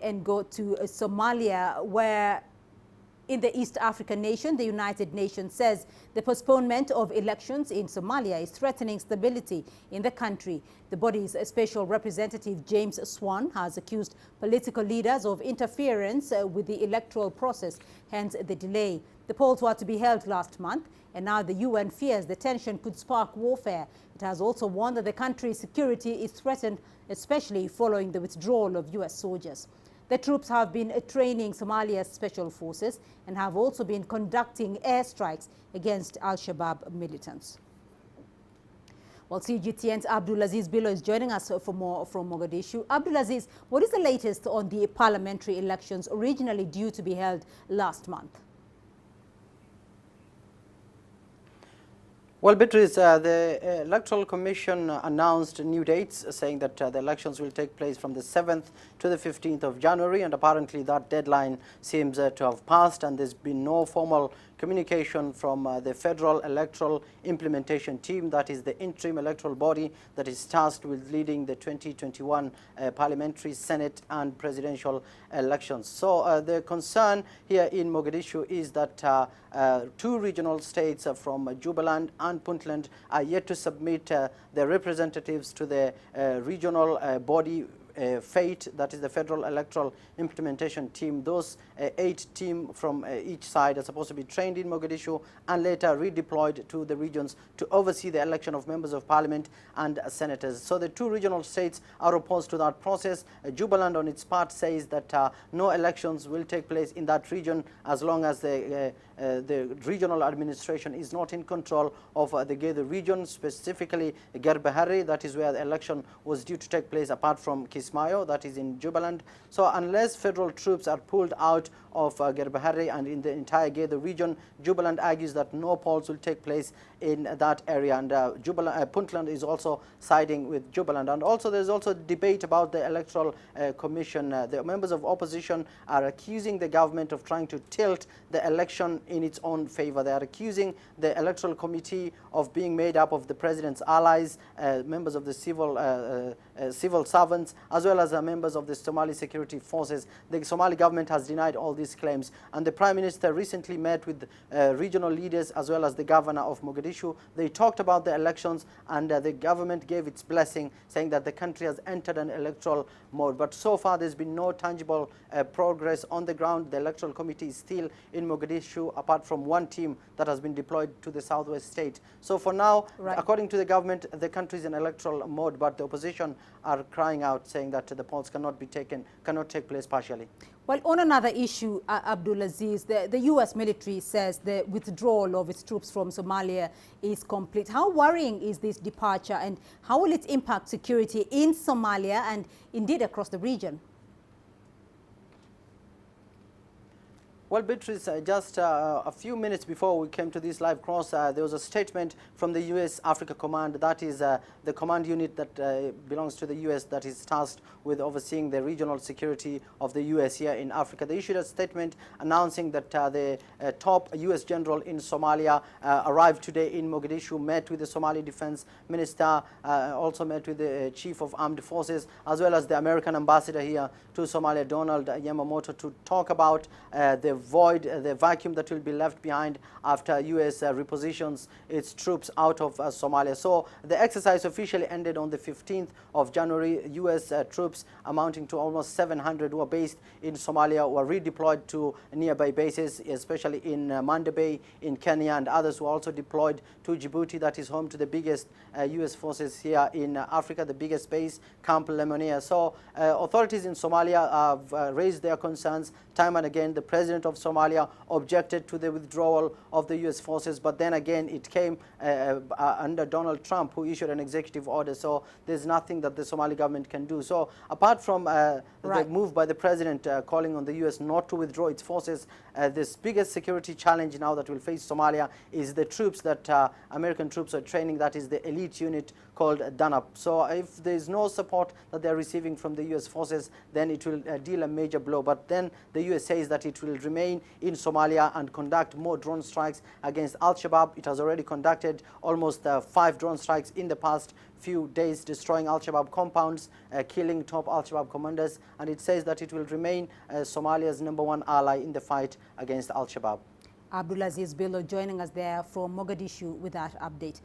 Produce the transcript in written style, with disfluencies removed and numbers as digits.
and go to Somalia, where in the East African nation, the United Nations says the postponement of elections in Somalia is threatening stability in the country. The body's special representative, James Swan, has accused political leaders of interference with the electoral process, hence the delay. The polls were to be held last month, and now the UN fears the tension could spark warfare. It has also warned that the country's security is threatened, especially following the withdrawal of US soldiers. The troops have been training Somalia's special forces and have also been conducting airstrikes against Al-Shabaab militants. Well, CGTN's Abdulaziz Bilo is joining us for more from Mogadishu. Abdulaziz, what is the latest on the parliamentary elections originally due to be held last month? Well, Beatrice, the Electoral Commission announced new dates, saying that the elections will take place from the 7th to the 15th of January, and apparently that deadline seems to have passed, and there's been no formal communication from the Federal Electoral Implementation Team, that is the interim electoral body that is tasked with leading the 2021 parliamentary, Senate and presidential elections. So the concern here in Mogadishu is that two regional states from Jubaland and Puntland are yet to submit their representatives to the regional body FATE, that is the Federal Electoral Implementation Team. Those 8 teams from each side are supposed to be trained in Mogadishu and later redeployed to the regions to oversee the election of members of parliament and senators. So the two regional states are opposed to that process. Jubaland on its part says that no elections will take place in that region as long as the regional administration is not in control of the Gedo region, specifically Gerbahari, that is where the election was due to take place, apart from Kismayo, that is in Jubaland. So unless federal troops are pulled out of Gerbahari and in the entire Gedo region, Jubaland argues that no polls will take place in that area, and Puntland is also siding with Jubaland. And also there's also debate about the Electoral Commission. The members of opposition are accusing the government of trying to tilt the election in its own favor. They are accusing the Electoral Committee of being made up of the president's allies, members of the civil servants, as well as members of the Somali security forces. The Somali government has denied all these claims, and the Prime Minister recently met with regional leaders as well as the governor of Mogadishu. They talked about the elections, and the government gave its blessing, saying that the country has entered an electoral mode. But so far there's been no tangible progress on the ground. The Electoral Committee is still in Mogadishu, apart from one team that has been deployed to the southwest state. So for now, according to the government, the country is in electoral mode, but the opposition are crying out, saying that the polls cannot take place partially. Well, on another issue, Abdulaziz, the U.S. military says the withdrawal of its troops from Somalia is complete. How worrying is this departure, and how will it impact security in Somalia and indeed across the region? Well, Beatrice, just a few minutes before we came to this live cross, there was a statement from the U.S. Africa Command. That is the command unit that belongs to the U.S. that is tasked with overseeing the regional security of the U.S. here in Africa. They issued a statement announcing that the top U.S. general in Somalia arrived today in Mogadishu, met with the Somali defense minister, also met with the chief of armed forces, as well as the American ambassador here to Somalia, Donald Yamamoto, to talk about the vacuum that will be left behind after U.S. repositions its troops out of Somalia. So the exercise officially ended on the 15th of January. U.S. troops amounting to almost 700 who are based in Somalia were redeployed to nearby bases, especially in Manda Bay in Kenya, and others were also deployed to Djibouti, that is home to the biggest U.S. forces here in Africa, the biggest base, Camp Lemonnier. So authorities in Somalia have raised their concerns time and again. The president of Somalia objected to the withdrawal of the U.S. forces, but then again it came under Donald Trump, who issued an executive order. So there's nothing that the Somali government can do. So apart from the move by the president calling on the U.S. not to withdraw its forces, this biggest security challenge now that will face Somalia is the troops that American troops are training. That is the elite unit called DANAP. So if there is no support that they are receiving from the US forces, then it will deal a major blow. But then the US says that it will remain in Somalia and conduct more drone strikes against Al-Shabaab. It has already conducted almost 5 drone strikes in the past few days, destroying Al-Shabaab compounds, killing top Al-Shabaab commanders, and it says that it will remain Somalia's #1 ally in the fight against Al-Shabaab. Abdulaziz Bello joining us there from Mogadishu with that update.